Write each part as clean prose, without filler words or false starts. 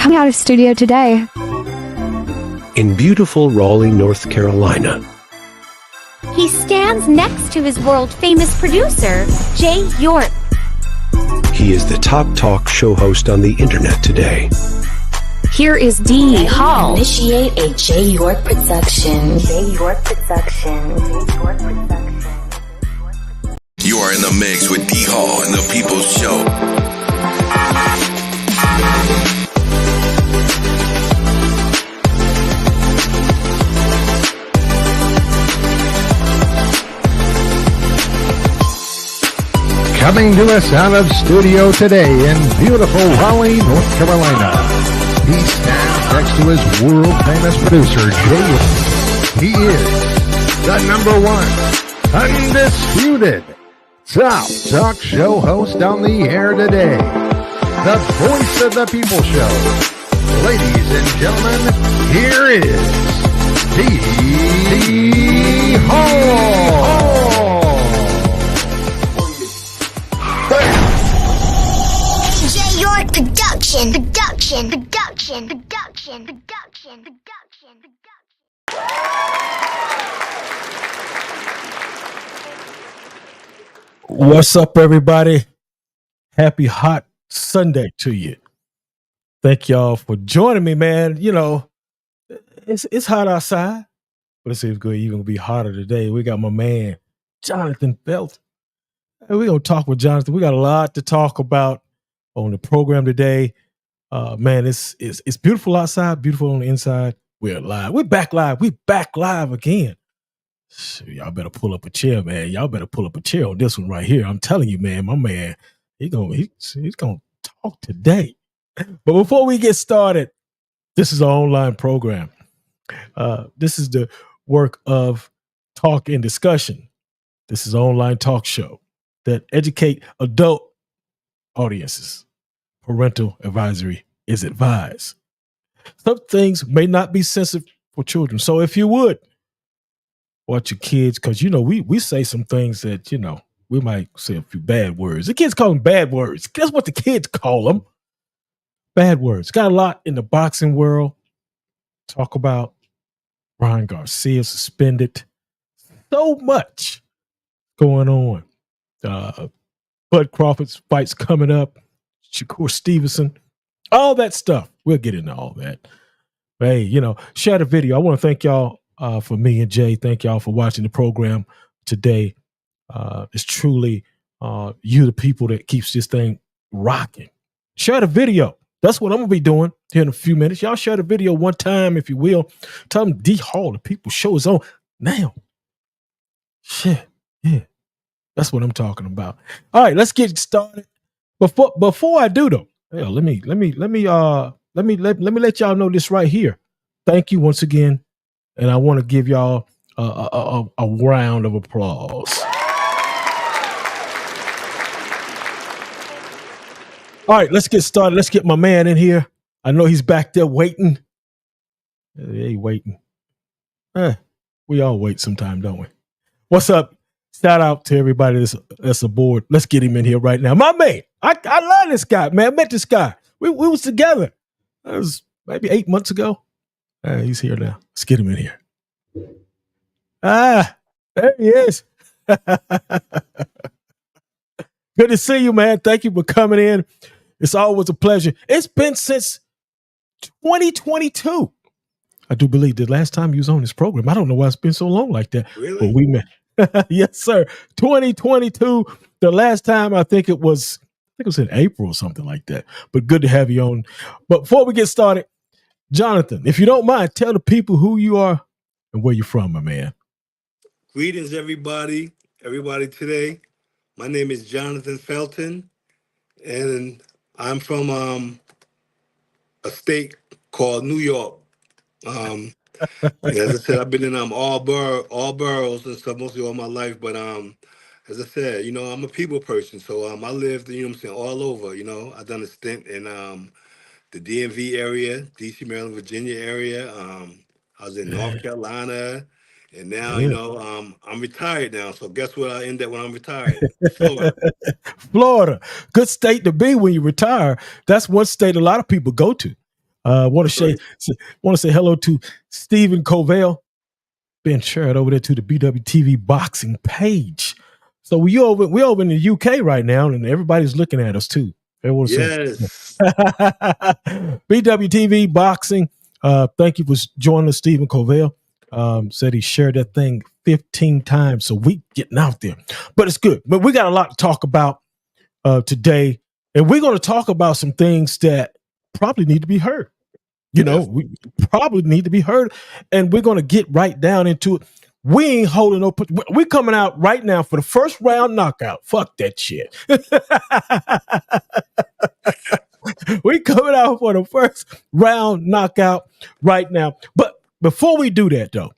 coming out of studio today. In beautiful Raleigh, North Carolina. He stands next to his world-famous producer, Jay York. He is the top talk show host on the internet today. Here is D. Hall. Initiate a Jay York production. Jay York production. You are in the mix with D. Hall and the People's Show. Coming to us out of studio today in beautiful Raleigh, North Carolina. He stands next to his world-famous producer, Jay York. He is the #1 undisputed top talk show host on the air today. The voice of the people show. Ladies and gentlemen, here is D. Hall. Jay York production. What's up, everybody? Happy hot Sunday to you. Thank y'all for joining me, man. You know, it's hot outside, but it's even going to be hotter today. We got my man, Jonathan Felton. And we're going to talk with Jonathan. We got a lot to talk about on the program today. Man, it's beautiful outside, beautiful on the inside. We're live. We're back live. We back live again. Y'all better pull up a chair, man. Y'all better pull up a chair on this one right here. I'm telling you, man, my man, he's gonna talk today. But before we get started, this is our online program. This is the work of talk and discussion. This is an online talk show that educate adult audiences. Parental advisory is advised. Some things may not be sensitive for children. So if you would, watch your kids, because, you know, we say some things that, you know, we might say a few bad words. The kids call them bad words. That's what the kids call them. Bad words. Got a lot in the boxing world. Talk about Ryan Garcia suspended. So much going on. Bud Crawford's fights coming up. Shakur Stevenson. All that stuff. We'll get into all that. But hey, you know, share the video. I want to thank y'all for me and Jay. Thank y'all for watching the program today. It's truly you, the people, that keeps this thing rocking. Share the video. That's what I'm going to be doing here in a few minutes. Y'all share the video one time, if you will. Tell them D Hall, the people show is on now. Shit. Yeah. That's what I'm talking about. All right, let's get started. Before I do though, let me let y'all know this right here. Thank you once again. And I want to give y'all a round of applause. All right, let's get started. Let's get my man in here. I know he's back there waiting. He waiting. We all wait sometime, don't we? What's up? Shout out to everybody that's aboard. Let's get him in here right now. My man, I love this guy, man. I met this guy. We was together. That was maybe 8 months ago. He's here now. Let's get him in here. There he is. Good to see you, man. Thank you for coming in. It's always a pleasure. It's been since 2022. I do believe the last time you was on this program. I don't know why it's been so long like that. Really? But we met. Yes, sir. 2022. The last time I think it was in April or something like that. But good to have you on. But before we get started, Jonathan, if you don't mind, tell the people who you are and where you're from, my man. Greetings, everybody today. My name is Jonathan Felton, and I'm from a state called New York. As I said, I've been in all boroughs and stuff mostly all my life. But as I said, you know, I'm a people person, so I lived, you know what I'm saying, all over. You know, I've done a stint in the DMV area, DC, Maryland, Virginia area. I was in North Carolina. And now, you know, I'm retired now. So guess what I end up when I'm retired? Florida. Florida. Good state to be when you retire. That's one state a lot of people go to. Want to say hello to Stephen Covell, being shared over there to the BWTV boxing page. So we over in the UK right now, and everybody's looking at us too. Yes. BWTV boxing. Thank you for joining us, Stephen Covell. Said he shared that thing 15 times, so we getting out there. But it's good. But we got a lot to talk about today, and we're going to talk about some things that probably need to be heard. You know, we probably need to be heard, and we're going to get right down into it. We ain't holding no. We're coming out right now for the first round knockout. Fuck that shit. We coming out for the first round knockout right now. But before we do that, though,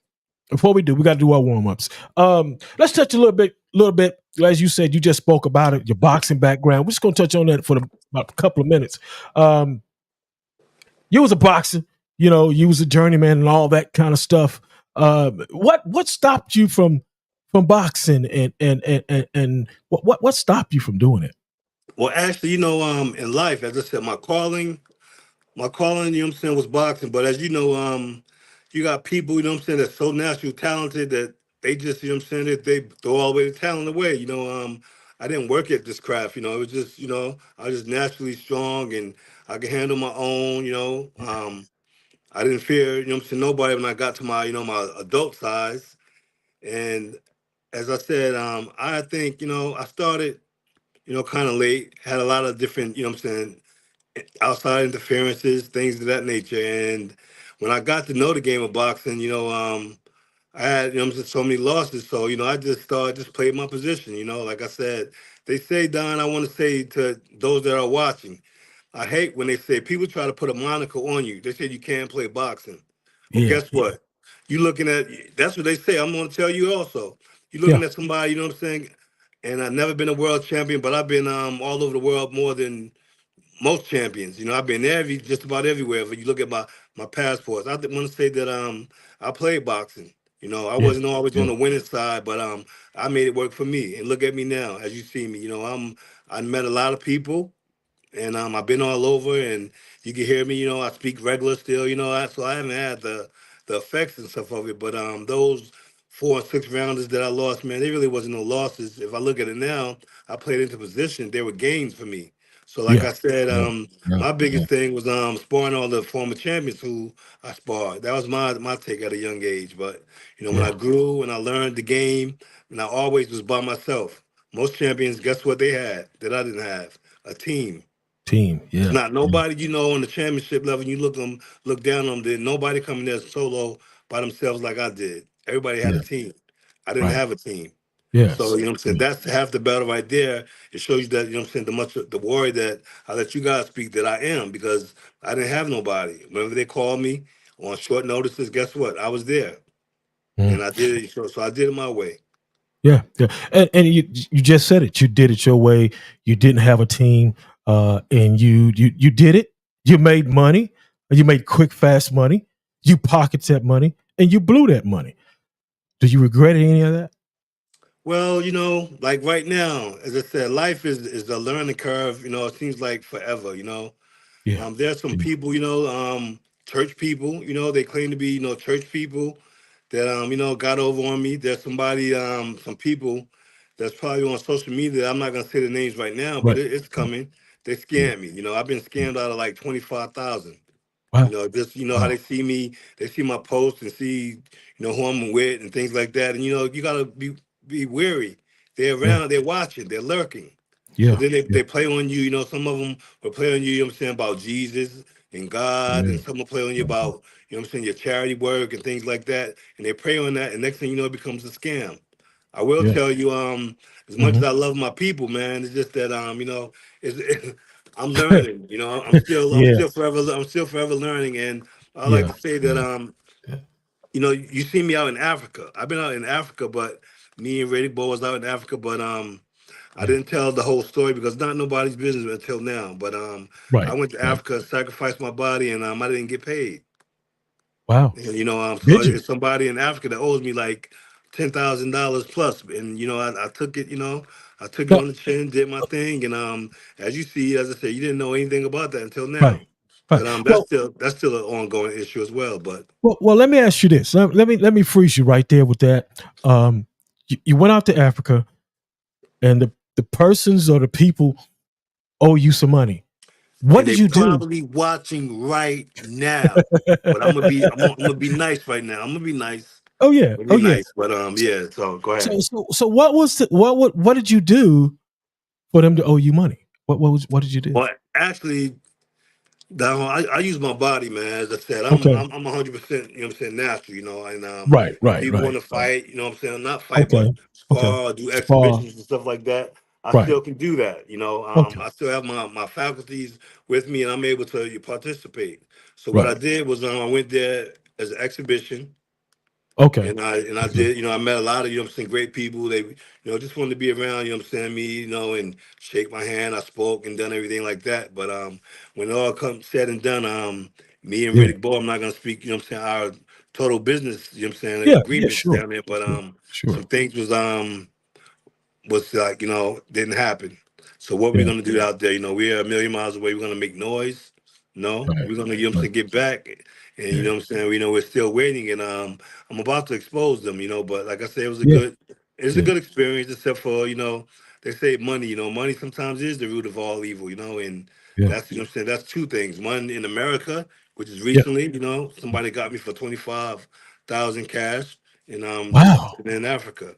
we got to do our warm ups. Let's touch a little bit. As you said, you just spoke about it, your boxing background. We're just gonna touch on that for about a couple of minutes. You was a boxer, you know, you was a journeyman and all that kind of stuff. What stopped you from boxing, and what stopped you from doing it? Well, actually, you know, in life, as I said, my calling, you know what I'm saying, was boxing. But as you know, you got people, you know what I'm saying, that's so naturally talented that they just, you know what I'm saying, that they throw all the way the talent away. You know, I didn't work at this craft, you know, it was just, you know, I was just naturally strong and I could handle my own, you know. I didn't fear, you know what I'm saying, nobody when I got to my, you know, my adult size. And as I said, I think, you know, I started, you know, kind of late, had a lot of different, you know what I'm saying, outside interferences, things of that nature. And when I got to know the game of boxing, you know, I had, you know, just so many losses. So, you know, I just started, just played my position, you know, like I said, they say, Don, I want to say to those that are watching, I hate when they say people try to put a moniker on you. They say you can't play boxing. Well, Yeah, guess what? You looking at, that's what they say. I'm going to tell you also. You yeah, looking at somebody, you know what I'm saying? And I've never been a world champion, but I've been all over the world more than most champions. You know, I've been just about everywhere. If you look at my passports, I want to say that I played boxing. You know, I yeah, wasn't always yeah, on the winning side, but I made it work for me. And look at me now, as you see me. You know, I met a lot of people, and I've been all over, and you can hear me. You know, I speak regular still. You know, so I haven't had the effects and stuff of it. But those 4 and 6 rounders that I lost, man, they really wasn't no losses. If I look at it now, I played into position. They were gains for me. So, like yeah, I said, Yeah, yeah, my yeah, biggest thing was sparring all the former champions who I sparred. That was my take at a young age. But you know, when I yeah. grew and I learned the game, and I always was by myself. Most champions, guess what they had that I didn't have? A team. Team, It's yeah, not nobody, you know, on the championship level. You look down on them. Did nobody coming there solo by themselves like I did? Everybody had a yeah, team. I didn't right, have a team. So, yes, you know what I'm saying? yeah, That's half the battle right there. It shows you that, you know what I'm saying, the warrior that I let you guys speak that I am, because I didn't have nobody. Whenever they called me on short notices, guess what? I was there. mm, And I did it. So I did it my way. yeah, yeah. And you just said it. You did it your way. You didn't have a team, and you did it. You made money. You made quick, fast money. You pocketed that money, and you blew that money. Do you regret any of that? Well, you know, like right now, as I said, life is a learning curve. You know, it seems like forever. You know, Yeah, there's some yeah, people, you know, church people. You know, they claim to be, you know, church people that you know, got over on me. There's somebody, some people that's probably on social media. I'm not gonna say the names right now, but right, it's right, coming. They yeah, scammed me. You know, I've been yeah. scammed out of like 25,000. You Wow, know, just you know how wow, they see me, they see my posts and see, you know, who I'm with and things like that. And you know, you gotta be wary. They're yeah, around, they're watching, they're lurking. So yeah, then yeah, they play on you. You know, some of them will play on you. You know what I'm saying, about Jesus and God, yeah, and some will play on you about, you know what I'm saying, your charity work and things like that. And they prey on that, and next thing you know, it becomes a scam. I will yeah. tell you, as much Hmm. as I love my people, man, it's just that you know, I'm learning. You know, I'm Yeah, still forever learning. And I like yeah, to say that yeah, yeah, you know, you see me out in Africa. I've been out in Africa, but me and Reddick Boy was out in Africa, but I yeah. didn't tell the whole story because not nobody's business until now. But I Right, went to right. Africa, sacrificed my body, and I didn't get paid. Wow. And, you know, so Did you? it's somebody in Africa that owes me like $10,000 plus, and you know, I took it. You know, I took it No, on the chin, did my thing, and as you see, as I said, you didn't know anything about that until now. right. Right. But Well, that's still an ongoing issue as well. But well, let me ask you this. Let me freeze you right there with that. You went out to Africa, and the persons or the people owe you some money. What and did they you do? probably watching right now. But I'm gonna be nice right now. I'm gonna be nice. Oh yeah, I'm oh gonna be yeah. nice. But yeah. So go So ahead. what was what did you do for them to owe you money? What did you do? Well, actually, now, I use my body, man. As I said, Okay. I'm 100%, you know what I'm saying, natural, you know. And Right, if right, people want right, to right. fight, you know what I'm saying, not fight, Okay. but Okay. spar, do Spar. exhibitions and stuff like that, I Right. still can do that, you know. Okay. I still have my faculties with me, and I'm able to participate. So what I Right. did was I went there as an exhibition. Okay. And I Okay. did, you know, I met a lot of, you know what I'm saying, great people. They, you know, just wanted to be around, you know what I'm saying, me, you know, and shake my hand. I spoke and done everything like that. But when it all comes said and done, me and Yeah. Riddick Bowe, I'm not gonna speak, you know what I'm saying, our total business, you know what I'm saying, Yeah. Yeah. agreements Sure. down there. But Sure. Sure. some things was like, you know, didn't happen. So what we're Yeah. gonna do out there, you know, we're a million miles away. We're gonna make noise. No, Right. we're gonna, you know what I'm Right. saying, get back. And you Yeah. know what I'm saying, we know we're still waiting and I'm about to expose them, you know, but like I said, Yeah. it's a Yeah. good experience except for, you know, they say money, you know, money sometimes is the root of all evil, you know, and Yeah. that's, you know what I'm saying, that's two things. One in America, which is Yeah. recently, you know, somebody got me for 25,000 cash and Wow. in Africa.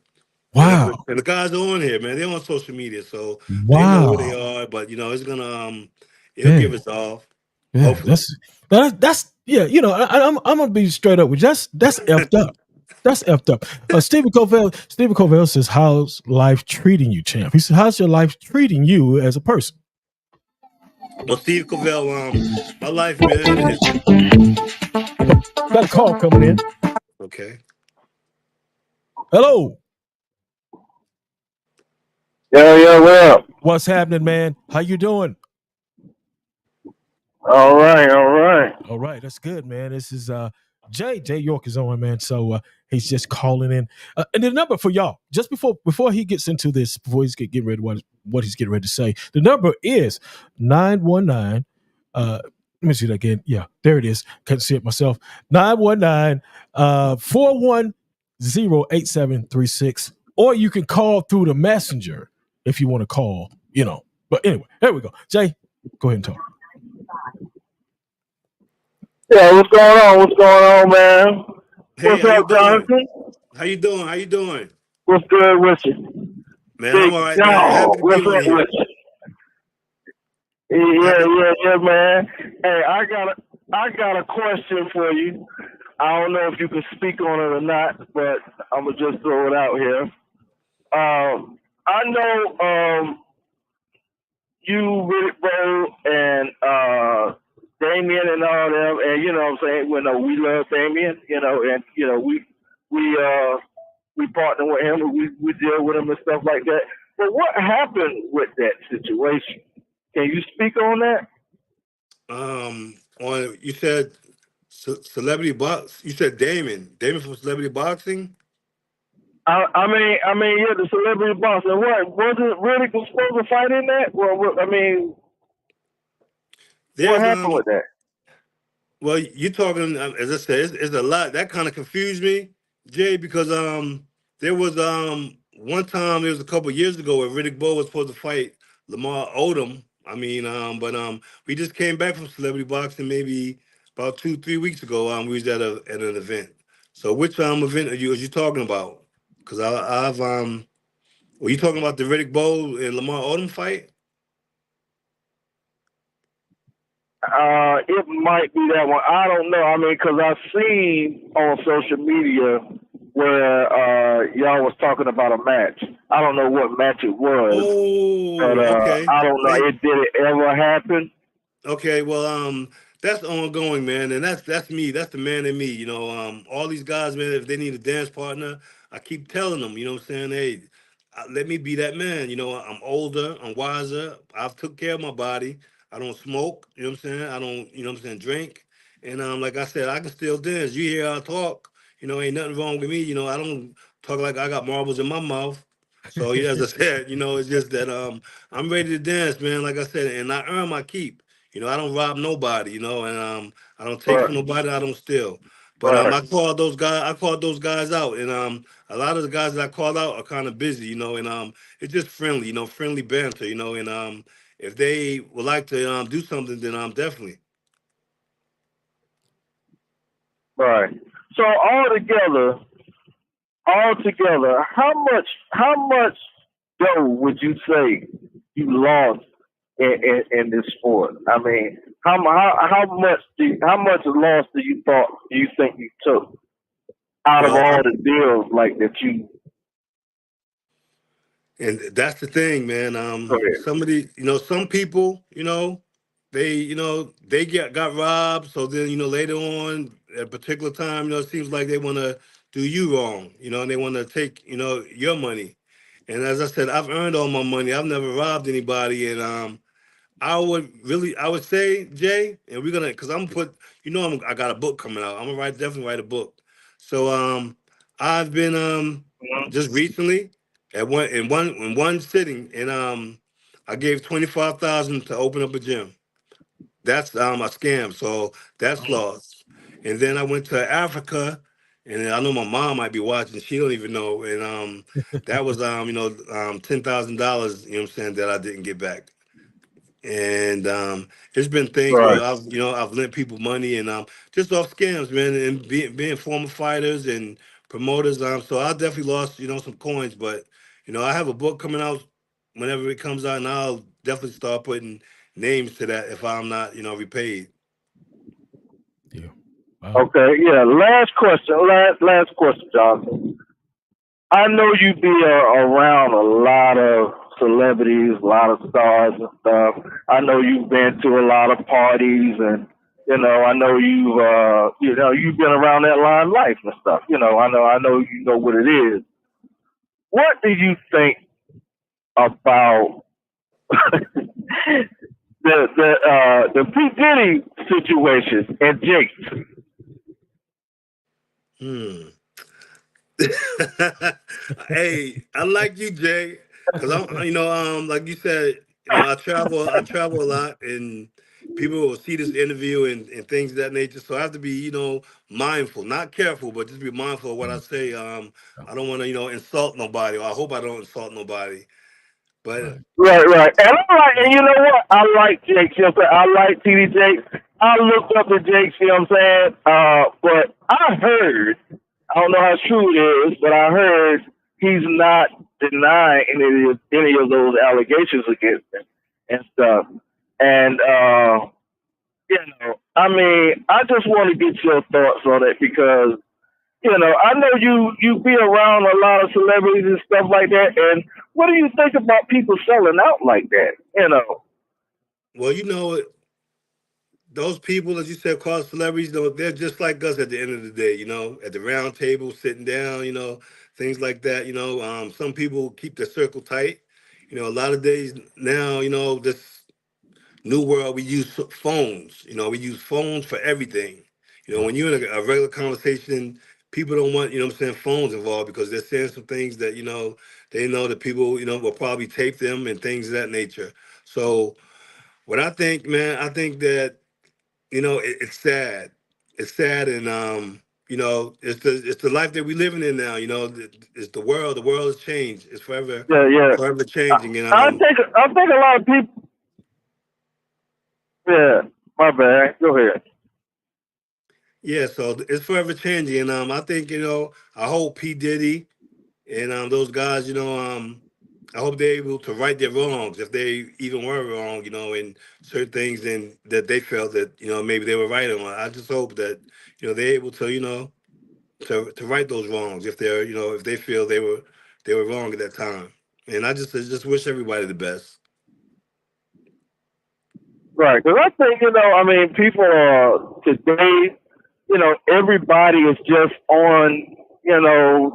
Wow. And the guys are on here, man. They're on social media, so they know who they Wow. are. But you know, it's gonna it'll Yeah. get resolved. Yeah. Hopefully. That's yeah. You know, I'm gonna be straight up with you. That's effed up. That's effed up. Stephen Covell says, "How's life treating you, champ?" He says, "How's your life treating you as a person?" Well, Steve Covell, my life, man, is Got a call coming in. okay. Hello. Yeah, yeah, well, What's happening, man? How you doing? all right, all right. All right, that's good, man. This is Jay York is on, man. So he's just calling in. And the number for y'all, just before he gets into this, before he's getting ready to what he's getting ready to say, the number is 919. Let me see that again. Yeah, there it is. Couldn't see it myself. 919 410 Or you can call through the messenger if you want to call, you know. But anyway, there we go. Jay, go ahead and talk. Yeah, what's going on? What's going on, man? Hey, What's how you up, doing? Jonathan? How you doing? How you doing? What's good with you? Man, I'm Big all right, man. dog, Happy to be what's on up here. with you? Yeah, Happy. yeah, man. Hey, I got a question for you. I don't know if you can speak on it or not, but I'm gonna just throw it out here. I know you, Riddick Bowe, and Damien and all them, and you know what I'm saying, we love Damien, you know, and you know, we partner with him and we deal with him and stuff like that. But what happened with that situation? Can you speak on that? On you said celebrity box. You said Damon from Celebrity Boxing. I mean, yeah, the celebrity boss. And what wasn't really supposed to fight in that? Well, I mean, what There's happened with that? Well, you're talking, as I said, it's a lot. That kind of confused me, Jay, because there was one time, it was a couple years ago, where Riddick Bowe was supposed to fight Lamar Odom. I mean, but we just came back from celebrity boxing maybe about 2-3 weeks ago. We was at an event. So which event are you talking about? Because I've were you talking about the Riddick Bowe and Lamar Odom fight? It might be that one. I don't know. I mean, because I've seen on social media where y'all was talking about a match. I don't know what match it was, but Oh, okay. I don't know. Did it ever happen? Okay, well, that's ongoing, man, and that's me. That's the man in me. You know, all these guys, man, if they need a dance partner, I keep telling them, you know what I'm saying? Hey, let me be that man. You know, I'm older, I'm wiser. I've took care of my body. I don't smoke. You know what I'm saying? I don't, you know what I'm saying, drink. And like I said, I can still dance. You hear I talk. You know, ain't nothing wrong with me. You know, I don't talk like I got marbles in my mouth. So yeah, as I said, you know, it's just that I'm ready to dance, man. Like I said, and I earn my keep. I don't rob nobody, and I don't take from Right. nobody. I don't steal. But Right. I called those guys. I called those guys out, and a lot of the guys that I called out are kind of busy, and it's just friendly, friendly banter, and if they would like to do something, then definitely. Right. So altogether, how much dough would you say you lost in this sport? I mean, how much loss do you think you took out of Well, all the deals like that you? and that's the thing, man. Go ahead. Somebody, some people, they got robbed. So then, later on, at a particular time, it seems like they want to do you wrong, and they want to take, your money. And as I said, I've earned all my money. I've never robbed anybody, and I would say, Jay, and we're gonna, because I'm gonna put, I got a book coming out. I'm gonna definitely write a book. So, I've been just recently in one sitting, and I gave 25,000 to open up a gym. That's a scam, so that's lost. And then I went to Africa, and I know my mom might be watching. She don't even know, and that was $10,000. You know what I'm saying, that I didn't get back. And there's been things Right. where I've lent people money, and just off scams, man, and being former fighters and promoters. So I definitely lost some coins, but I have a book coming out whenever it comes out, and I'll definitely start putting names to that if I'm not repaid. Yeah. Wow. Okay. Yeah. Last question. Last question, Johnson. I know you be around a lot of celebrities, a lot of stars and stuff. I know you've been to a lot of parties, and I know you've been around that line life and stuff. I know you know what it is. What do you think about the P Diddy situation and Jake? Hmm. Hey, I like you, Jay, because like you said, I travel a lot, and people will see this interview and things of that nature. So I have to be, mindful, not careful, but just be mindful of what I Mm. say. I don't want to, insult nobody, or I hope I don't insult nobody. But Right. Right. And you know what? I like Jake. You know what I'm saying? I like TD Jake. I looked up to Jake, you know what I'm saying? But I heard, I don't know how true it is, but I heard he's not denying any of those allegations against him and stuff. And I mean, I just want to get your thoughts on it because I know you be around a lot of celebrities and stuff like that. And what do you think about people selling out like that? well, those people, as you said, called celebrities, they're just like us at the end of the day, at the round table, sitting down, things like that. Some people keep their circle tight. A lot of days now, this new world, we use phones. We use phones for everything. Yeah. When you're in a regular conversation, people don't want, what I'm saying, phones involved because they're saying some things that, they know that people, will probably tape them and things of that nature. So what I think, man, I think that it's sad. It's sad, and it's the life that we're living in now. It's the world. The world has changed. It's Yeah. forever changing. And I think a lot of people. Yeah. My bad. Go ahead. yeah, so it's forever changing. And I think I hope P Diddy and those guys, I hope they're able to right their wrongs if they even were wrong, in certain things and that they felt that maybe they were right on. I just hope that they're able to to right those wrongs if they're if they feel they were wrong at that time. And I just wish everybody the best. Right. Because I think I mean, people are today. Everybody is just on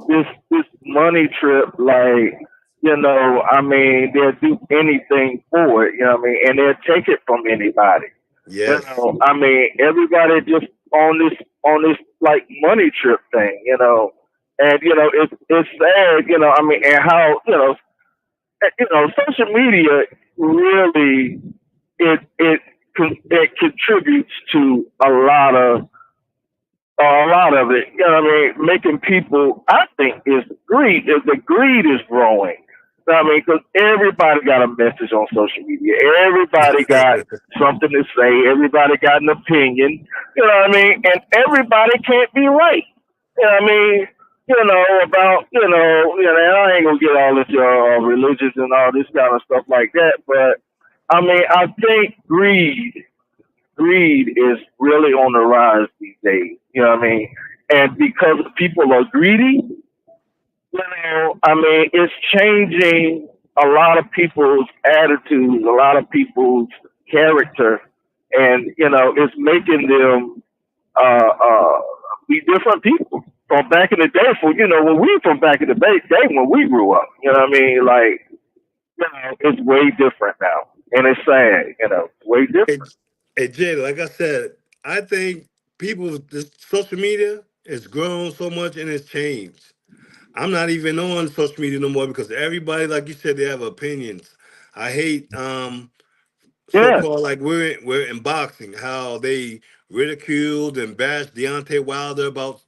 this money trip. Like I mean, they'll do anything for it. I mean, and they'll take it from anybody. Yes. I mean, everybody just on this like money trip thing. And it's sad. I mean, and how social media really it it contributes to a lot of it. You know what I mean? Making people, I think, is the greed is growing. You know what I mean? Because everybody got a message on social media. Everybody got something to say. Everybody got an opinion. You know what I mean? And everybody can't be right. You know what I mean? About, I ain't gonna get all this religions and all this kind of stuff like that. But I mean, I think greed is really on the rise these days. You know what I mean? And because people are greedy, I mean, it's changing a lot of people's attitudes, a lot of people's character, and it's making them be different people from back in the day. From back in the day when we grew up. You know what I mean? Like, it's way different now, and it's sad. It's way different. Hey Jay, like I said, I think this social media has grown so much and it's changed. I'm not even on social media no more because everybody, like you said, they have opinions. I hate so-called, like we're in boxing, how they ridiculed and bashed Deontay Wilder about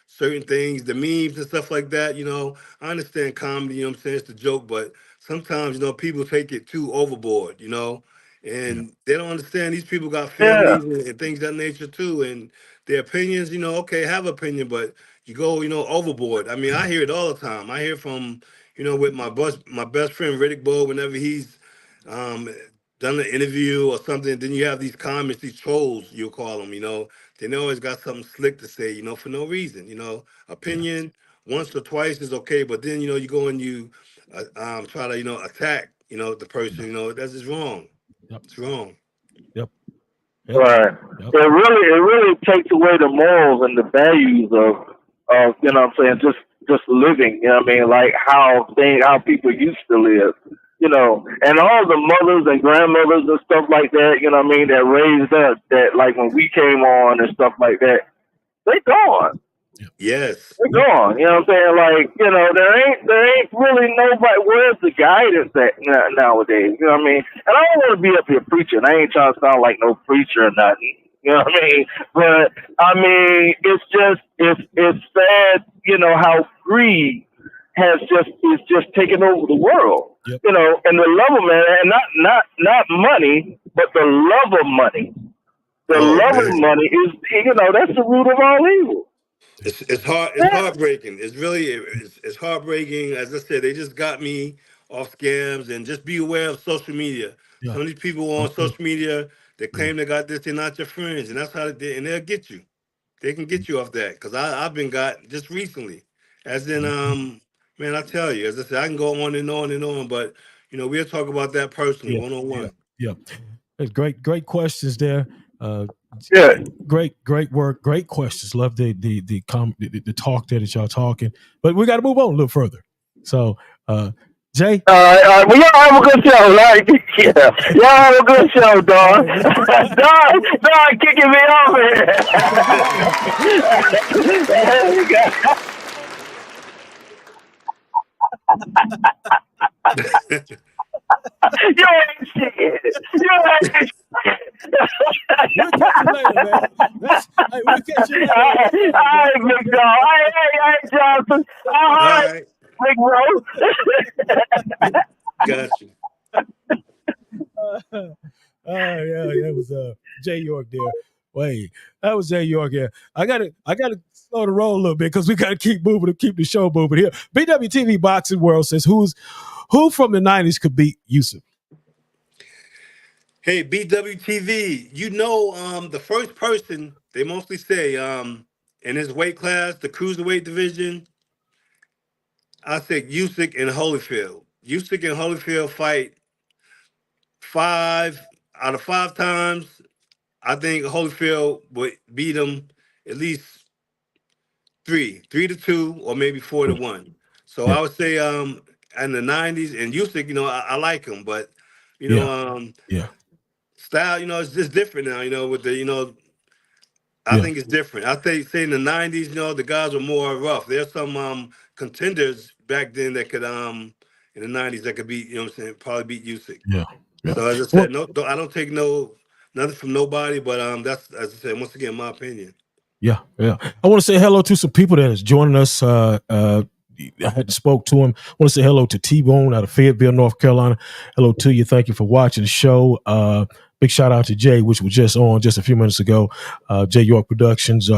certain things, the memes and stuff like that. I understand comedy, what I'm saying, it's a joke, but sometimes people take it too overboard, and they don't understand these people got families and things of that nature too, and their opinions, okay, have opinion, but you go, overboard. I mean, I hear it all the time. I hear from, with my best friend Riddick Bowe, whenever he's done an interview or something, then you have these comments, these trolls, you'll call them, they always got something slick to say, for no reason, opinion once or twice is okay, but then, you go and you try to, attack, the person, that's just wrong. Yep. It's wrong. Yep. Right. Yep. It really takes away the morals and the values of what I'm saying, just living, like how people used to live. And all the mothers and grandmothers and stuff like that, that raised us, that like when we came on and stuff like that, they gone. Yes. They're gone. You know what I'm saying? Like, there ain't really nobody. Where's the guidance at nowadays? You know what I mean? And I don't want to be up here preaching. I ain't trying to sound like no preacher or nothing. You know what I mean? But I mean, it's sad, how greed is just taking over the world. Yep. And the love of man, and not money, but the love of money. The love of money is, that's the root of all evil. It's heartbreaking. It's heartbreaking. As I said, they just got me off scams, and just be aware of social media. Yeah. Some of these people on social media, they claim they got this, they're not your friends, and that's how and they'll get you. They can get you off that, because I've been got just recently. As in, man, I tell you, as I said, I can go on and on and on, but we'll talk about that personally, one-on-one. Yeah. There's great questions there. Great work, great questions. Love the talk there that y'all talking, but we got to move on a little further. So, Jay, well, y'all have a good show, like, y'all have a good show, dog. Dog, kicking me off here. You ain't shit. We'll catch you later, man. We'll catch you later. All right, big dog. Hey, Johnson. All right, big bro. Got you. That was Jay York there. Wait, that was Jay York here. I gotta slow the roll a little bit because we gotta keep moving to keep the show moving here. BWTV Boxing World says who from the 90s could beat Yusuf? Hey, BWTV, the first person, they mostly say, in his weight class, the cruiserweight division, I think Usyk and Holyfield. Usyk and Holyfield fight 5 out of 5 times. I think Holyfield would beat him at least 3-2, or maybe 4-1. So I would say in the 90s, and Usyk, I like him, but style, it's just different now, with the, I think it's different. I say in the 90s, the guys were more rough. There's some contenders back then that could in the 90s that could beat, probably beat Usyk. Yeah. So as I said, I don't take no nothing from nobody, but that's, as I said, once again, my opinion. Yeah, yeah. I want to say hello to some people that is joining us. I hadn't spoke to him. I want to say hello to T-Bone out of Fayetteville, North Carolina. Hello to you. Thank you for watching the show. Big shout out to Jay, which was just on just a few minutes ago. Jay York Productions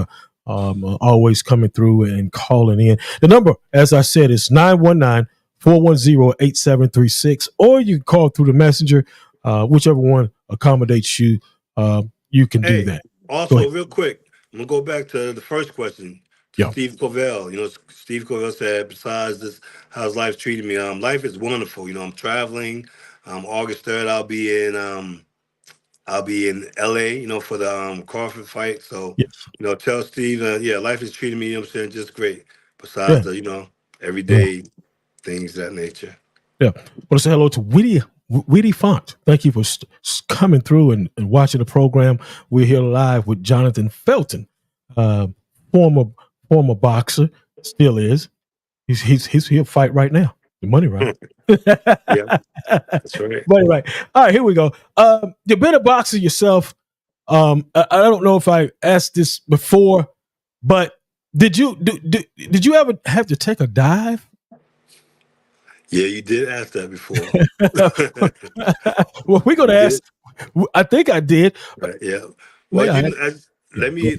always coming through and calling in. The number, as I said, is 919-410-8736, or you can call through the messenger. Whichever one accommodates you, you can do that. Also, real quick, I'm going to go back to the first question. Yeah. Steve Covell. You know, Steve Covell said, besides this, how's life treating me? Life is wonderful. You know, I'm traveling. August 3rd, I'll be in LA, you know, for the Crawford fight. So, yes. You know, tell Steve, life is treating me, you know what I'm saying, just great. Besides the, you know, everyday things of that nature. Yeah. I want to say hello to Witty Font. Thank you for coming through and watching the program. We're here live with Jonathan Felton, former boxer, still is. He'll fight right now. The money right. Yeah, that's right. Money right. All right, here we go. You've been a boxer yourself. I don't know if I asked this before, but did you ever have to take a dive? Yeah, you did ask that before. Well, we're gonna ask. I think I did. Right, yeah. Well, let me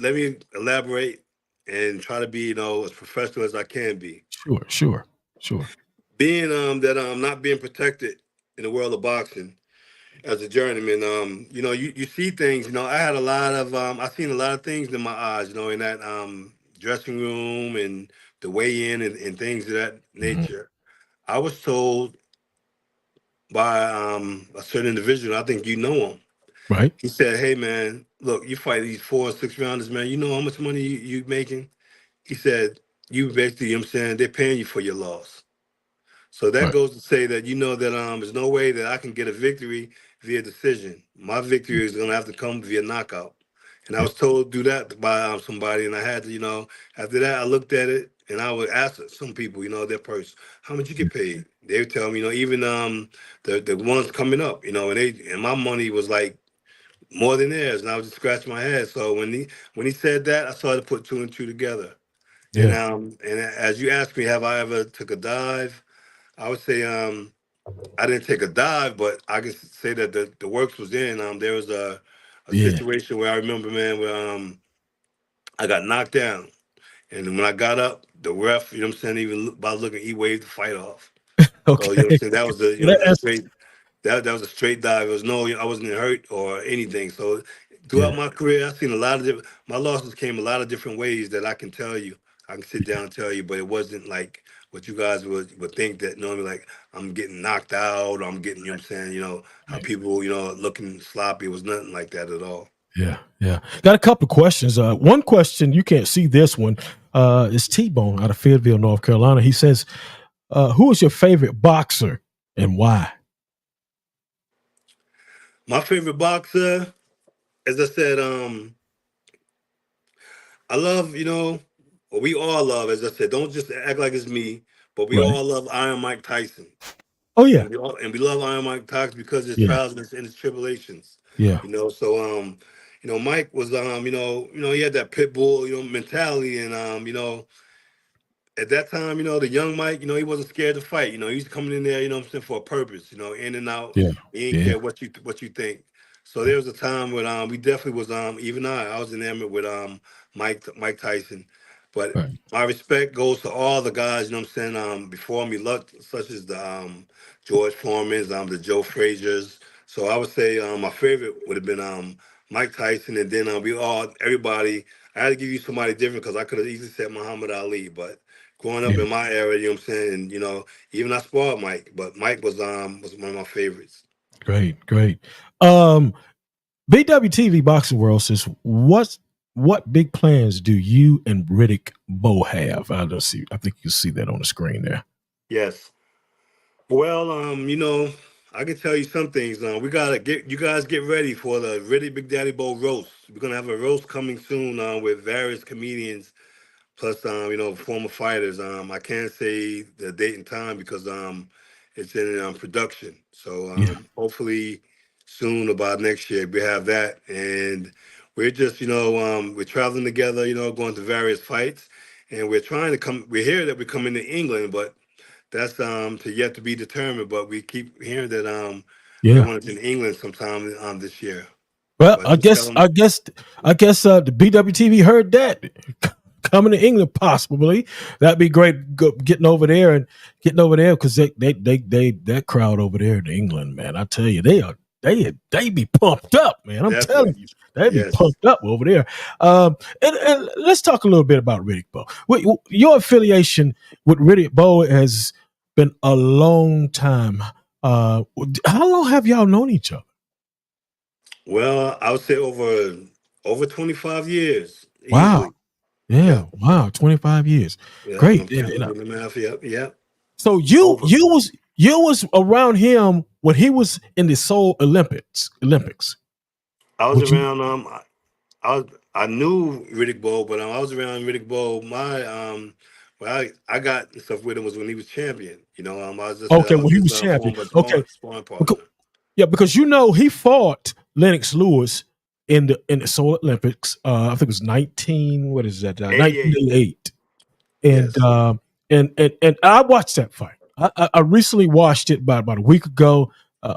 elaborate and try to be, you know, as professional as I can be. Sure. Being that I'm not being protected in the world of boxing as a journeyman, you know, you see things. You know, I had a lot of I seen a lot of things in my eyes. You know, in that dressing room and the weigh-in and things of that nature. I was told by a certain individual, I think you know him. Right. He said, "Hey man, look, you fight these 4 or 6 rounders, man. You know how much money you making?" He said, "You basically, you know what I'm saying, they're paying you for your loss." So that goes to say that you know that there's no way that I can get a victory via decision. My victory is gonna have to come via knockout. And I was told to do that by somebody, and I had to, you know, after that I looked at it and I would ask some people, you know, their purse, how much you get paid? They would tell me, you know, even the ones coming up, you know, and my money was like more than theirs, and I was just scratching my head. So when he said that, I started to put 2 and 2 together. Yeah. And as you asked me, have I ever took a dive? I would say I didn't take a dive, but I can say that the works was in. There was a situation where I remember, man, where I got knocked down, and when I got up, the ref, you know what I'm saying, even by looking, he waved the fight off. Okay. So you know what I'm saying, that was a straight. That was a straight dive. It was I wasn't hurt or anything. So throughout my career, I've seen a lot of different. My losses came a lot of different ways that I can tell you. I can sit down and tell you, but it wasn't like what you guys would think that normally, like I'm getting knocked out or I'm getting, you know what I'm saying, you know, how people, you know, looking sloppy. It was nothing like that at all. Yeah. Got a couple of questions. One question, you can't see this one, is T-Bone out of Fayetteville, North Carolina. He says, who is your favorite boxer and why? My favorite boxer, as I said, I love, you know, or we all love, as I said, don't just act like it's me, but we all love Iron Mike Tyson. Oh yeah. And we love Iron Mike Tyson because of his trials and his tribulations. Yeah. You know, so you know, Mike was you know, he had that pit bull, you know, mentality, and you know, at that time, you know, the young Mike, you know, he wasn't scared to fight. You know, he's coming in there, you know what I'm saying, for a purpose, you know, in and out. Yeah. He didn't care what you think. So there was a time when we definitely was even I was enamored with Mike Tyson. But my respect goes to all the guys, you know what I'm saying, before me, such as the George Foreman's, the Joe Frazier's. So I would say my favorite would have been Mike Tyson, and then everybody. I had to give you somebody different because I could have easily said Muhammad Ali, but growing up in my era, you know what I'm saying, and you know, even I spoiled Mike, but Mike was one of my favorites. Great. BWTV Boxing World says, what big plans do you and Riddick Bowe have? I don't see. I think you see that on the screen there. Yes. Well, you know, I can tell you some things. We gotta get you guys get ready for the Riddick Big Daddy Bowe roast. We're gonna have a roast coming soon with various comedians, plus you know, former fighters. I can't say the date and time because it's in production. So hopefully soon about next year. We have that, and we're just we're traveling together, going to various fights, and we're trying to come. We hear that we're coming to England, but that's to yet to be determined. But we keep hearing that they Yeah. want us in England sometime this year. Well, But just tell them, I guess the BWTV heard that coming to England possibly. That'd be great. Getting over there because they that crowd over there in England, man. I tell you, they be pumped up, man. I'm telling you, they be pumped up over there. And let's talk a little bit about Riddick Bowe. Your affiliation with Riddick Bowe has been a long time. How long have y'all known each other? Well, I would say over 25 years. Wow. Easily. Yeah. Wow. 25 years. Yeah, Great. the math. Yep. So you was around him when he was in the Seoul Olympics. I was around. I knew Riddick Bowe, but I was around Riddick Bowe. I got stuff with him was when he was champion. I was just when he was champion. Sparring partner. Yeah, because he fought Lennox Lewis in the Seoul Olympics. I think it was 1988. And and I watched that fight. I recently watched it about a week ago. I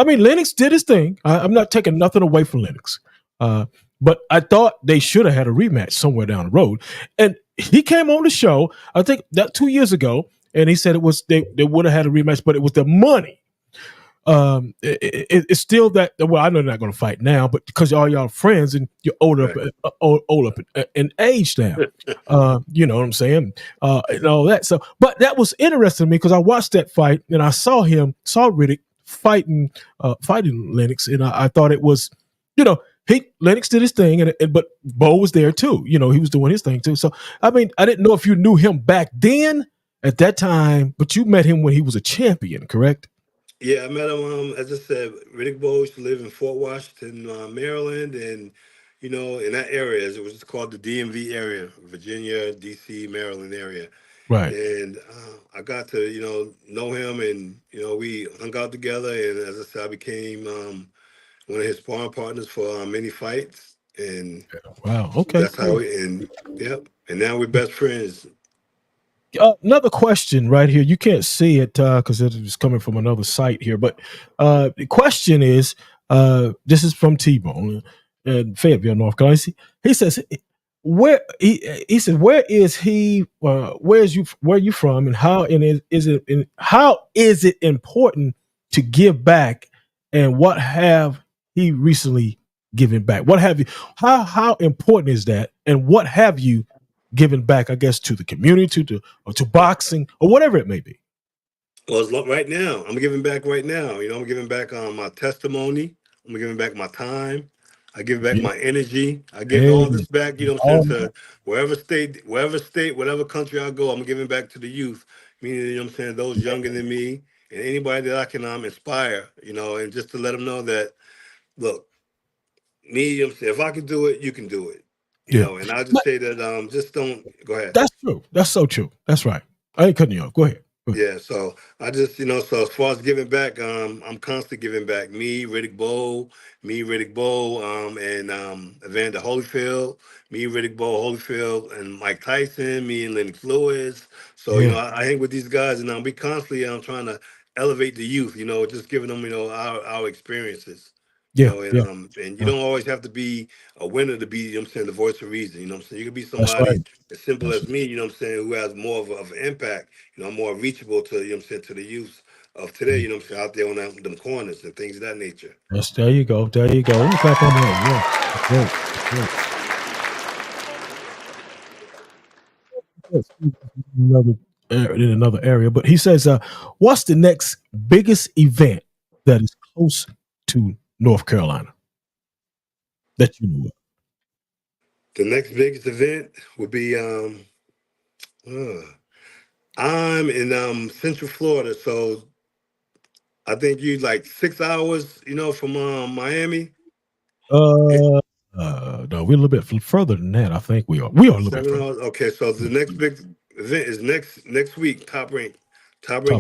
mean, Lennox did his thing. I'm not taking nothing away from Lennox. But I thought they should have had a rematch somewhere down the road. And he came on the show, I think that 2 years ago, and he said they would have had a rematch, but it was the money. It's still that. Well, I know they're not going to fight now, but because all y'all friends and you're older up in age now, you know what I'm saying, and all that. So, but that was interesting to me because I watched that fight and I saw Riddick fighting Lennox, and I thought it was, Lennox did his thing, but Bowe was there too. He was doing his thing too. So, I mean, I didn't know if you knew him back then at that time, but you met him when he was a champion, correct? Yeah, I met him. As I said, Riddick Bowe used to live in Fort Washington, Maryland, and in that area, it was called the DMV area, Virginia, DC, Maryland area. Right. And I got to know him, and we hung out together. And as I said, I became one of his sparring partners for many fights. And wow, okay, that's how. And now we're best friends. Another question right here. You can't see it because it is coming from another site here. But the question is, this is from T-Bone in Fayetteville, North Carolina. He says, where is he? Where you from, and how is it important to give back, and what have he recently given back? What have you? How important is that, and what have you giving back, I guess, to the community, to boxing, or whatever it may be? Well, right now, I'm giving back right now. I'm giving back my testimony. I'm giving back my time. I give back my energy. I give all this back, to wherever state, whatever country I go, I'm giving back to the youth. Meaning, those younger than me and anybody that I can inspire, and just to let them know that, look, me, if I can do it, you can do it. And I just say that just don't go ahead. That's true. That's so true. That's right. I ain't cutting you off. Go ahead. Yeah, so I just, so as far as giving back, I'm constantly giving back. Riddick Bowe, and Evander Holyfield, Riddick Bowe, Holyfield, and Mike Tyson, me and Lennox Lewis. So, I hang with these guys, and we constantly trying to elevate the youth, just giving them, our experiences. And you don't always have to be a winner to be, the voice of reason. You can be somebody as simple as me, who has more of an impact, more reachable to, to the youth of today, out there on them corners and things of that nature. Yes, there you go. Let me clap on that. In another area, but he says, what's the next biggest event that is close to North Carolina that you know of? The next biggest event would be I'm in Central Florida, so I think you like 6 hours, from Miami. No, we're a little bit further than that. I think we are. We are a little bit further. Okay, so the next big event is next week. Top Rank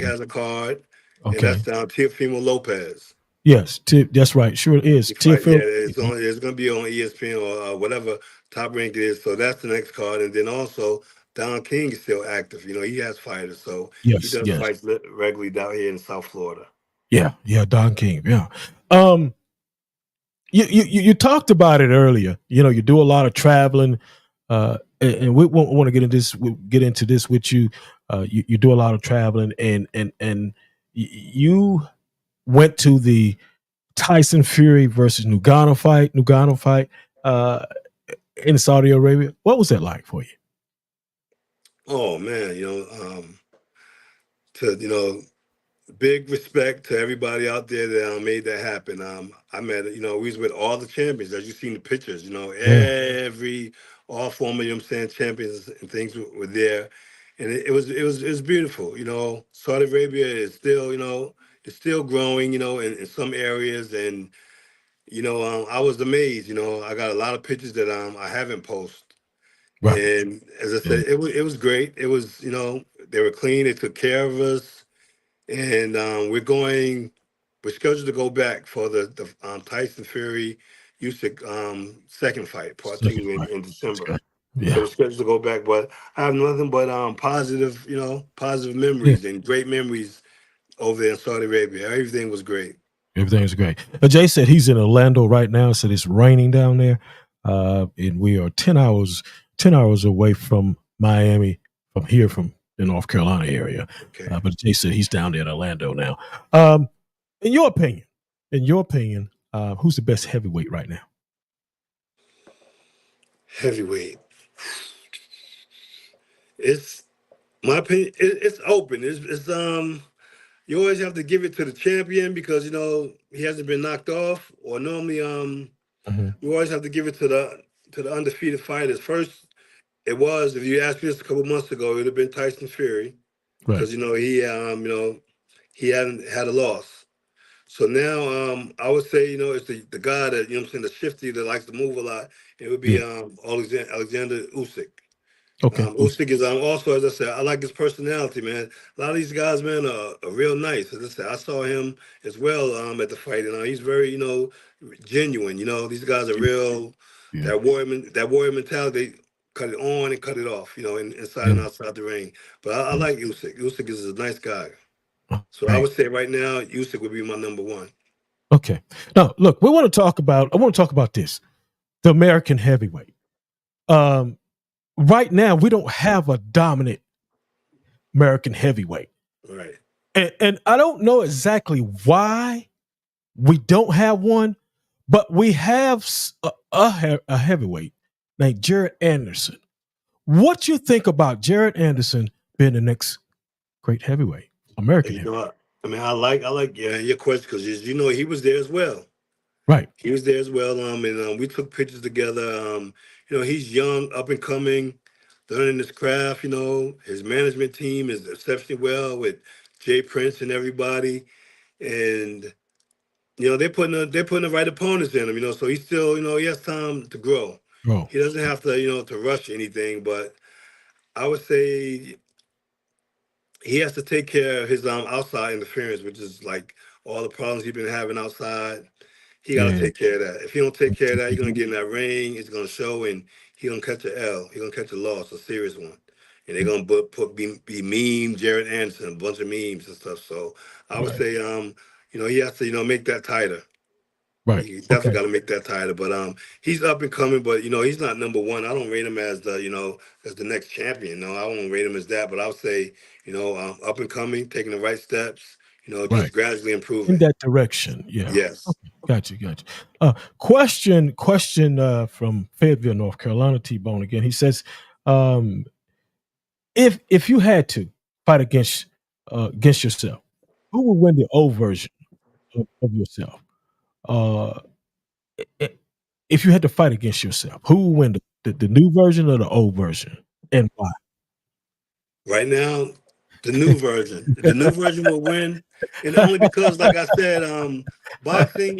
has a card, and that's Teofimo Lopez. Yes, that's right. Sure it is. Yeah, it's going to be on ESPN or whatever top rank it is. So that's the next card, and then also Don King is still active. You know, he has fighters, so he does fights regularly down here in South Florida. Yeah, Don King. Yeah. You talked about it earlier. You know, you do a lot of traveling, and we want to get into this with you. You do a lot of traveling, and you went to the Tyson Fury versus Ngannou fight in Saudi Arabia. What was that like for you? Oh man, big respect to everybody out there that made that happen. I met, we was with all the champions, as you've seen the pictures, all former, champions and things were there. And it was beautiful. Saudi Arabia is still, it's still growing, in some areas. And, I was amazed, I got a lot of pictures that I haven't posted. Right. And as I said, it was great. It was, they were clean. They took care of us. And we're scheduled to go back for the Tyson Fury Usyk second fight, part 2 in December. Yeah. So we're scheduled to go back, but I have nothing but positive memories and great memories over there in Saudi Arabia. Everything was great. Everything's great. Jay said he's in Orlando right now. Said it's raining down there, and we are 10 hours away from Miami, from the North Carolina area. Okay. But Jay said he's down there in Orlando now. In your opinion, who's the best heavyweight right now? Heavyweight. It's my opinion. It's open. It's you always have to give it to the champion because he hasn't been knocked off. Or normally you always have to give it to the undefeated fighters. First, it was, if you asked me this a couple months ago, it would have been Tyson Fury because he hadn't had a loss. So now I would say it's the guy that the shifty that likes to move a lot. It would be Alexander Usyk. Okay. Usyk is also, as I said, I like his personality, man. A lot of these guys, man, are real nice. As I said, I saw him as well at the fight, and he's very, genuine. These guys are real. Yeah. That warrior mentality. They cut it on and cut it off, inside and outside the ring. But I like Usyk. Usyk is a nice guy. So I would say right now, Usyk would be my number one. Okay. Now, look, I want to talk about this, the American heavyweight. Right now, we don't have a dominant American heavyweight. Right. And I don't know exactly why we don't have one, but we have a heavyweight named Jared Anderson. What you think about Jared Anderson being the next great heavyweight, American heavyweight? I like your question because he was there as well. Right. He was there as well. And we took pictures together. He's young, up and coming, learning his craft. His management team is exceptionally well with Jay Prince and everybody. And, they're putting the right opponents in him, so he's still, he has time to grow. Oh. He doesn't have to, to rush anything, but I would say he has to take care of his outside interference, which is like all the problems he's been having outside. He got to take care of that. If he don't take care of that, he's going to get in that ring. It's going to show, and he's going to catch an L. He's going to catch a loss, a serious one. And they're going to be meme Jared Anderson, a bunch of memes and stuff. So I would say, he has to, make that tighter. Right. He definitely got to make that tighter. But he's up and coming, but, he's not number one. I don't rate him as as the next champion. No, I won't rate him as that. But I would say, up and coming, taking the right steps, just gradually improving. In that direction, yeah. Yes. Okay. Gotcha. Question from Fayetteville, North Carolina, T-Bone again. He says, if you had to fight against yourself, who would win the old version of yourself? If you had to fight against yourself, who would win the new version or the old version, and why? Right now, the new version. The new version will win, and only because, like I said, boxing,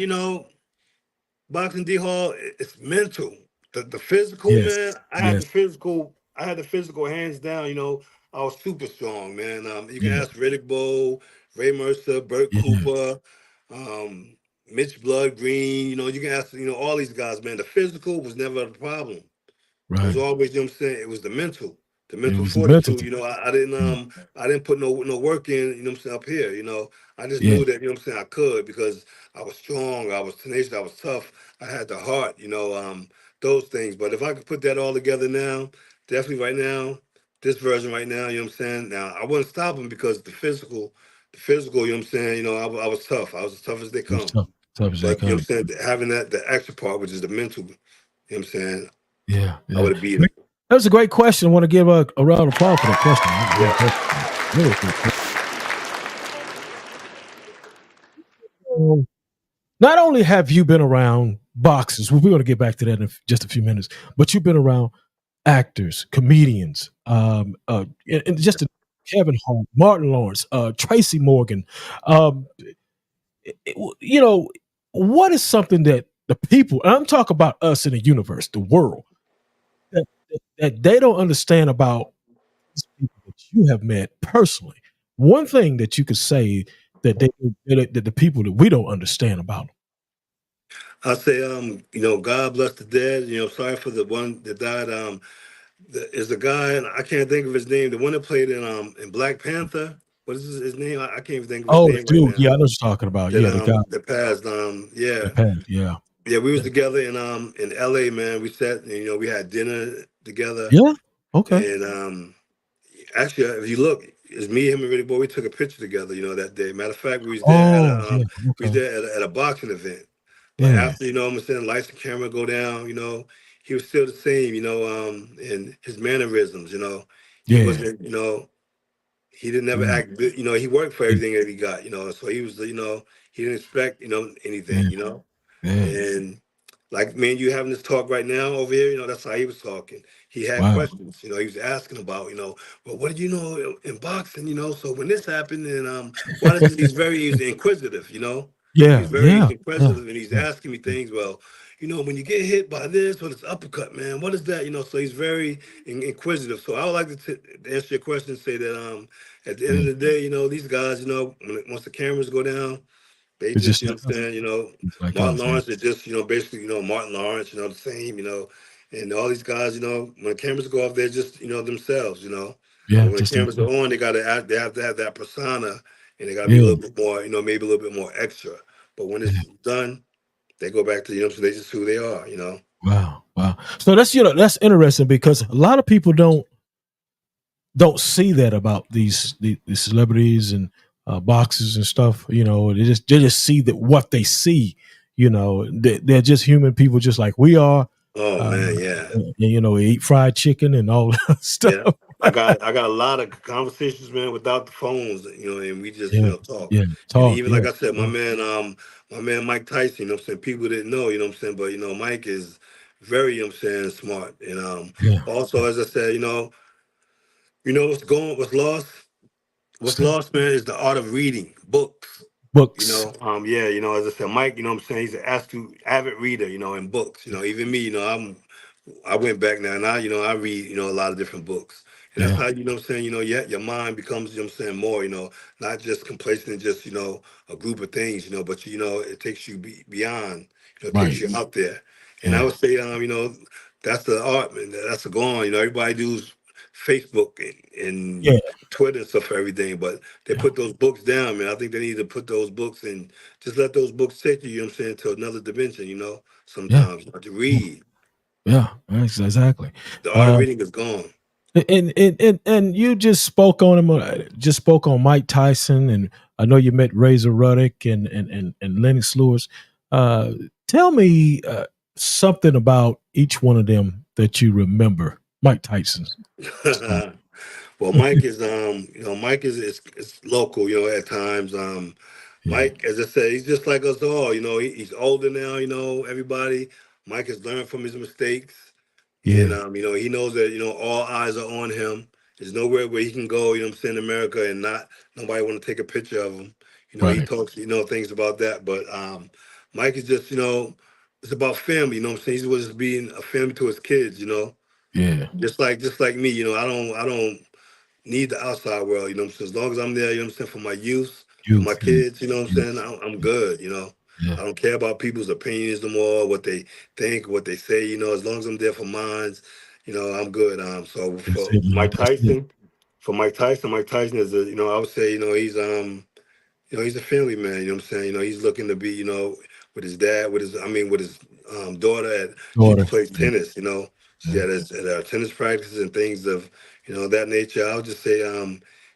boxing D Hall, it's mental. The physical, man. I had the physical hands down. I was super strong, man. You can ask Riddick Bowe, Ray Mercer, Burt Yeah. Cooper, Mitch Blood Green. You know, you can ask, all these guys, man. The physical was never a problem. It was Right. always, what I'm saying, it was the It mental was the mental fortitude. thing. I I didn't put no work in, what I'm saying, up here. I just Yeah. knew that, what I'm saying, I could, because I was strong, I was tenacious, I was tough, I had the heart, those things. But if I could put that all together now, definitely right now, this version right now, you know what I'm saying? Now I wouldn't stop him because the physical, you know what I'm saying, I was tough. I was as tough as they It was come. tough. Tough as they But you know come. what I'm saying, having the extra part, which is the mental, you know what I'm saying, Yeah. I Yeah. would have beat him. That was a great question. I want to give a round of applause for that question. That was a great Yeah. question. Really good question. Not only have you been around boxers, we're going to get back to that in just a few minutes, but you've been around actors, comedians, and just Kevin Hart, Martin Lawrence, Tracy Morgan. Um, you know, what is something that the people, and I'm talking about us in the universe, the world, that they don't understand about these people that you have met personally? One thing that you could say that that the people that we don't understand about them. I say, God bless the dead. Sorry for the one that died. Is a guy, and I can't think of his name. The one that played in Black Panther. What is his name? I can't even think of his Oh, the name right dude, now. yeah, I know what you're talking about. Yeah, the guy, That passed. the Yeah, past, yeah, yeah. We was together in L.A. Man. We sat, and, we had dinner together, yeah, okay. and actually, if you look, it's me, him, and Really Boy. We took a picture together, that day. Matter of fact, Oh, yeah, we was okay, there at a boxing event. But yeah, after, I'm saying, lights and camera go down, he was still the same, in his mannerisms, he yeah, wasn't, he didn't ever yeah, act, he worked for yeah, everything that he got, so he was, he didn't expect, anything, yeah, yeah. and like me and you having this talk right now over here, that's how he was talking. He had Wow, questions, he was asking about, well, what did you know in boxing, so when this happened, and why does it, he was inquisitive, yeah, he's yeah, yeah, inquisitive, and he's yeah, asking me things. Well, when you get hit by this or this uppercut, man, what is that? So he's very inquisitive. So I would like to answer your question and say that at the end yeah. of the day, these guys, once the cameras go down, they It's just, just like us. understand, It's like Martin us. Yeah, Lawrence is just, basically, Martin Lawrence, the same, and all these guys, when the cameras go off, they're just, themselves, But yeah, when the just cameras are themselves. on, they have to have that persona, and they got to be a Yeah, little bit more, maybe a little bit more extra. But when it's yeah. done, they go back to, so they just who they are. Wow, wow. So that's that's interesting because a lot of people don't see that about these celebrities and boxers and stuff. They just see that what they see. They're just human people, just like we are. Oh man, yeah. And, eat fried chicken and all that stuff. Yeah, I got a lot of conversations, man, without the phones, and we just, Yeah, talk. yeah, And talk. even Yeah, like I said, yeah, my man Mike Tyson, what I'm saying, people didn't know, what I'm saying, but Mike is very, what I'm saying, smart. And yeah. also, as I said, what's So, lost, man, is the art of reading books. books. Yeah, as I said, Mike, what I'm saying, he's an avid reader, in books. Even me, I went back now and I read, a lot of different books. And that's Yeah, how, what I'm saying, your mind becomes, what I'm saying, more, not just complacent in just, a group of things, but it takes you beyond, it takes right. you out there. And I Yeah, would say, that's the art, man. That's the going. Everybody does Facebook and yeah, Twitter and stuff for everything, but they yeah, put those books down, man. I think they need to put those books and just let those books take you, what I'm saying, to another dimension, yeah, sometimes, to read. yeah. Exactly. The art of Uh, reading is gone. and you just spoke on him. Just spoke on Mike Tyson, and I know you met Razor Ruddock and Lennox Lewis. Uh, Tell me something about each one of them that you remember. Mike Tyson. So, Well, Mike is Mike is local, at times. yeah, Mike, as I said, he's just like us all, he's older now, everybody. Mike has learned from his mistakes. And yeah, he knows that, all eyes are on him. There's nowhere where he can go, what I'm saying, in America and not nobody want to take a picture of him. He right, talks, things about that. But Mike is just, it's about family, what I'm saying? He's just being a family to his kids, yeah, just like me, I don't need the outside world, so as long as I'm there, what I'm saying, for my youth, And You, my kids, you know what I'm yes, saying? I'm good, you know. yeah, I don't care about people's opinions no more, what they think, what they say, you know, as long as I'm there for mine, you know, I'm good. So that's for it, man. That's it. Mike Tyson is a, you know, I would say, you know, he's a family man, you know what I'm saying? You know, he's looking to be, you know, with his dad, with his daughter she Daughter, plays yeah, tennis, you know. She yeah, had tennis practices and things of, you know, that nature. I would just say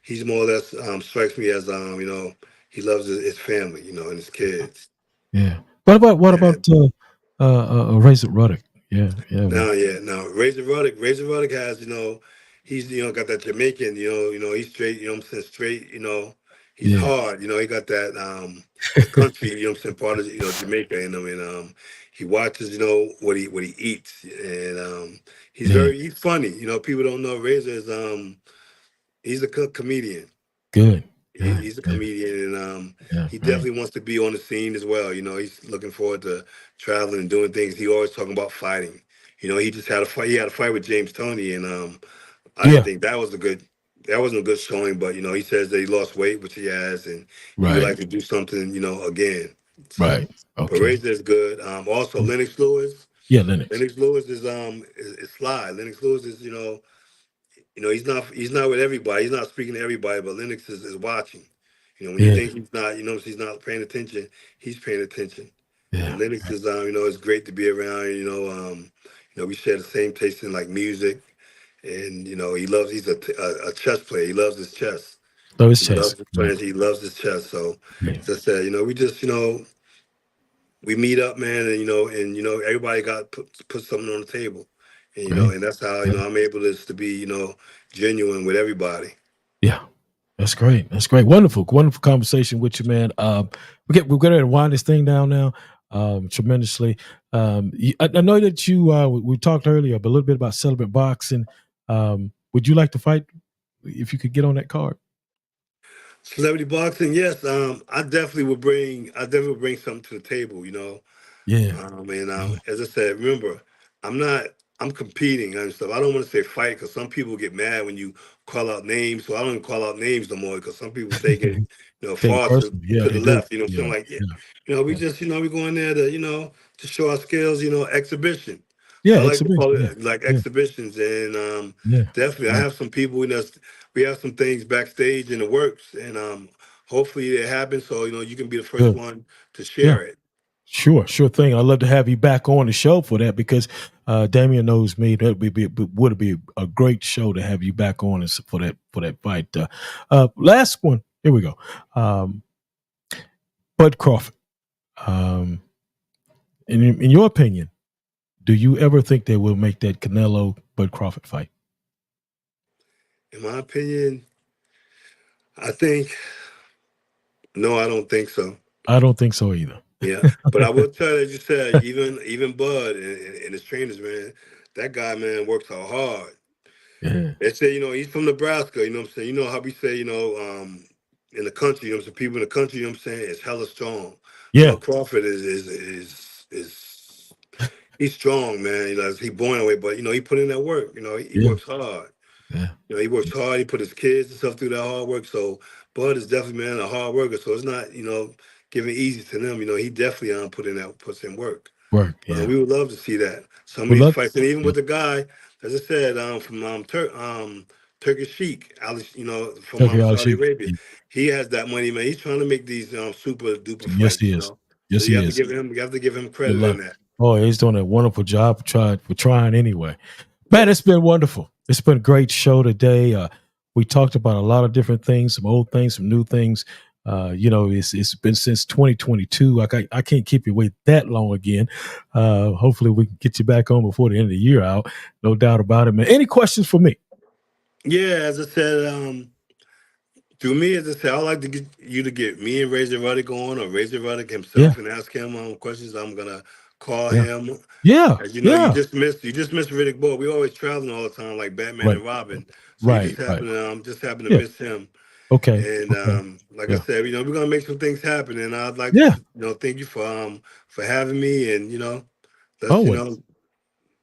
he's more or less strikes me as you know, he loves his family, you know, and his kids. yeah. What Yeah. about Razor Ruddock? Yeah, yeah, man. Now Razor Ruddock has, you know, he's, you know, got that Jamaican, you know, he's straight, you know what I'm saying, straight, you know, he's Yeah, hard, you know, he got that the country, you know what I'm saying, part of, you know, Jamaica in him, and he watches, you know, what he eats, and yeah. he's funny, you know, people don't know Razor is he's a comedian. Good, good, He's a good. comedian, and Yeah, he man. definitely wants to be on the scene as well. You know, he's looking forward to traveling and doing things. He always talking about fighting. You know, he just had a fight. He had a fight with James Toney, and I didn't Yeah, think that wasn't a good showing. But you know, he says that he lost weight, which he has, and he would right, like to do something, you know, again. So, right. but Okay. Razor is good. Also Lennox Lewis. Yeah, Lennox. Lennox Lewis is sly. Lennox Lewis is, you know, he's not with everybody. He's not speaking to everybody, but Lennox is watching. You know, when you Yeah, think he's not, you know, he's not paying attention, he's paying attention. And yeah, Lennox is, you know, it's great to be around. You know, we share the same taste in like music, and you know, he's a chess player. He loves his chess. Lois He Chase. loves his Yeah, friends. He loves his chess. So, yeah, as I said, you know, we just, you know, we meet up, man, and you know, everybody got put something on the table, and you know, great. and that's how, you Great. know, I'm able to be, you know, genuine with everybody. Yeah, that's great. That's great. Wonderful, wonderful conversation with you, man. We're going to wind this thing down now. Tremendously. I know that we talked earlier, but a little bit about Celebrate Boxing. Would you like to fight if you could get on that card? Celebrity boxing, yes. I definitely would bring something to the table, you know. Yeah, And yeah, as I said, remember, I'm not. I'm competing and stuff. I don't want to say fight because some people get mad when you call out names. So I don't even call out names no more because some people take it, you know, take it far personal. Yeah, to the they do. left. You know, what I'm Yeah, saying, like, yeah, yeah, you know, we yeah, just, you know, we go in there to, you know, to show our skills. You know, exhibition. yeah. So I like to Exhibition. call Yeah, it like yeah, exhibitions, and yeah. definitely I Right. have some people. You know, we have some things backstage in the works, and hopefully it happens. So you know, you can be the first Good. one to Yeah. share it. Sure, sure thing. I'd love to have you back on the show for that because Damien knows me. That would be a great show to have you back on for that fight. Last one. Here we go. Um, Bud Crawford. Um, in your opinion, do you ever think they will make that Canelo Bud Crawford fight? In my opinion, I think no, I don't think so. I don't think so either. Yeah, but I will tell you, as you said, even Bud and his trainers, man, that guy, man, works so hard. Yeah, They say, you know, he's from Nebraska. You know what I'm saying? You know how we say, you know, in the country, you know, some people in the country, you know what I'm saying, is hella strong. yeah, Bud Crawford is he's strong, man. You know, he born that way, but you know, he put in that work. You know, he yeah, works hard. yeah. You know, he works hard. He put his kids and stuff through that hard work. So Bud is definitely, man, a hard worker. So it's not, you know, giving easy to them. You know, he definitely puts in work. Work. Yeah. We would love to see that some of Would these love. fights, and even Yeah. with the guy, as I said, from Turkish Sheik, Ali, you know, from Okay, I'll Saudi shoot. Arabia, he has that money, man. He's trying to make these super duper Yes, fights, he you is. know. So Yes, he is. you have to give him Good credit in luck. that. Oh, he's doing a wonderful job for trying anyway. Man, it's Yes. been wonderful. It's been a great show today. We talked about a lot of different things, some old things, some new things. It's been since 2022. I can't keep you wait that long again. Hopefully, we can get you back on before the end of the year out. No doubt about it, man. Any questions for me? Yeah, as I said, to me, as I said, I'd like to get you to get me and Razor Ruddock on, or Razor Ruddock Yeah, himself, and ask him questions. I'm gonna call yeah, him. yeah, As you know, yeah. you just missed Riddick Bowe. We always traveling all the time, like Batman Right, and Robin. So you right, right. just happen to Yeah. miss him. Okay. And Okay. like I Yeah. said, you know, we're gonna make some things happen. And I'd like to, Yeah. you know, thank you for having me. And you know, let's, you Always. know,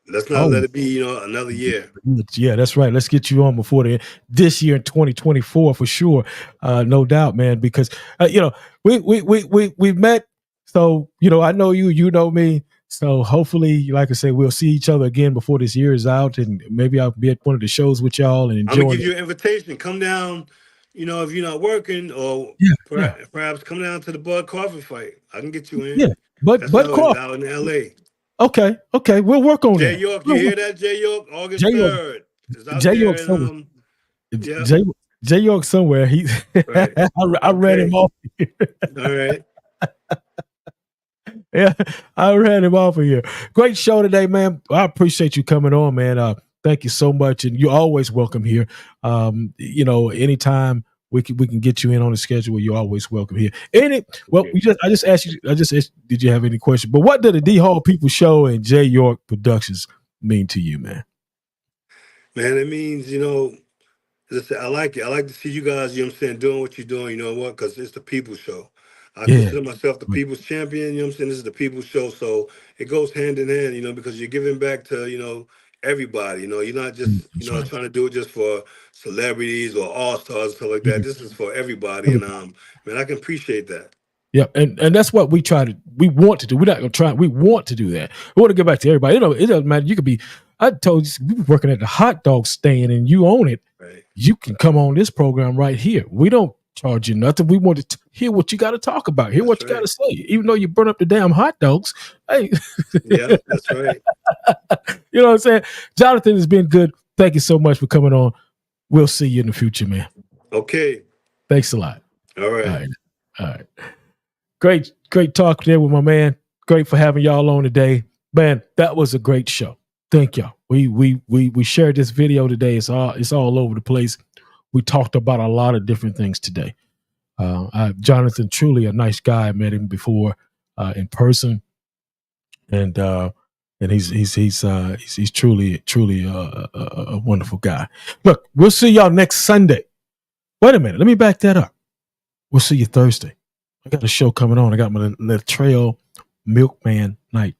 Let's not let it be, another year. Yeah, that's right. Let's get you on before this year in 2024 for sure. No doubt, man, because we've met. So, I know you, you know me. So hopefully, like I say, we'll see each other again before this year is out, and maybe I'll be at one of the shows with y'all and enjoy. I'm gonna give you an invitation. Come down, if you're not working, or perhaps come down to the Bud Coffee fight. I can get you in. Yeah, Bud Coffee out in LA. Okay, we'll work on J that. York, you hear that, J York? August 3rd. J York somewhere. He, right. I read him off here. All right. Yeah, I ran him off of here. Great show today, man. I appreciate you coming on, man. Thank you so much, and you're always welcome here. Anytime we can get you in on the schedule, you're always welcome here. I just asked you. Did you have any questions? But what did the D Hall People Show and J York Productions mean to you, man? Man, it means I like it. I like to see you guys. Doing what you're doing. You know what? Because it's the People's Show. I consider myself the people's champion, This is the people's show. So it goes hand in hand, because you're giving back to, everybody. You're not just, trying to do it just for celebrities or all-stars and stuff like that. This is for everybody. And man, I can appreciate that. Yeah, and that's what we want to do. We're not gonna try, we want to do that. We want to get back to everybody. It doesn't matter. You could be, I told you, we were working at the hot dog stand and you own it. Right. You can come on this program right here. We don't charge you nothing. We want to hear what you got to talk about. Hear what you got to say. Even though you burn up the damn hot dogs. Hey. Yeah, that's right. You know what I'm saying? Jonathan has been good. Thank you so much for coming on. We'll see you in the future, man. Okay. Thanks a lot. All right. All right. Great talk there with my man. Great for having y'all on today. Man, that was a great show. Thank y'all. We shared this video today. It's all over the place. We talked about a lot of different things today. Jonathan, truly a nice guy. I met him before in person, and he's truly a wonderful guy. Look, we'll see y'all next Sunday. Wait a minute, let me back that up. We'll see you Thursday. I got a show coming on. I got my Latrell Milkman night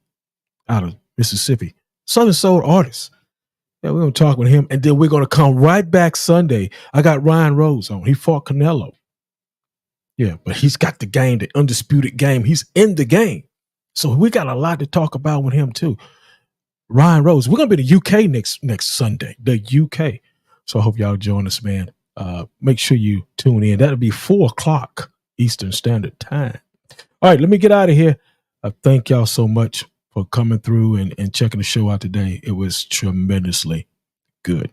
out of Mississippi, Southern Soul artist. Yeah, we're going to talk with him, and then we're going to come right back Sunday. I got Ryan Rose on. He fought Canelo. Yeah, but he's got the game, the undisputed game. He's in the game. So we got a lot to talk about with him, too. Ryan Rose. We're going to be the UK next Sunday, the UK. So I hope y'all join us, man. Make sure you tune in. That'll be 4:00 Eastern Standard Time. All right, let me get out of here. Thank y'all so much for coming through and checking the show out today. It was tremendously good.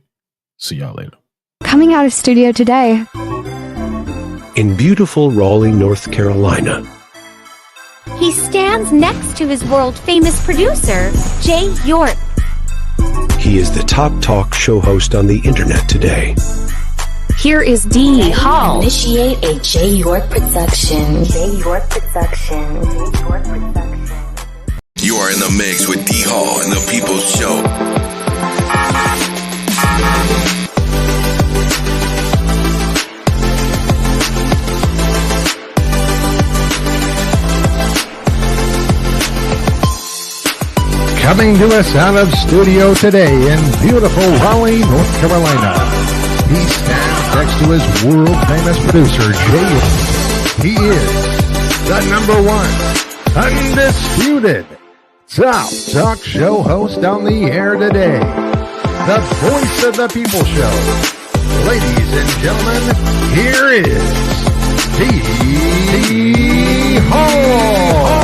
See y'all later. Coming out of studio today. In beautiful Raleigh, North Carolina. He stands next to his world-famous producer, J York. He is the top talk show host on the internet today. Here is D Hall. Initiate a J York production. J York production. J York production. You are in the mix with D Hall and the People's Show. Coming to us out of studio today in beautiful Raleigh, North Carolina. He stands next to his world-famous producer, J York. He is the #1 undisputed top talk show host on the air today. The voice of the people show. Ladies and gentlemen, here is D Hall.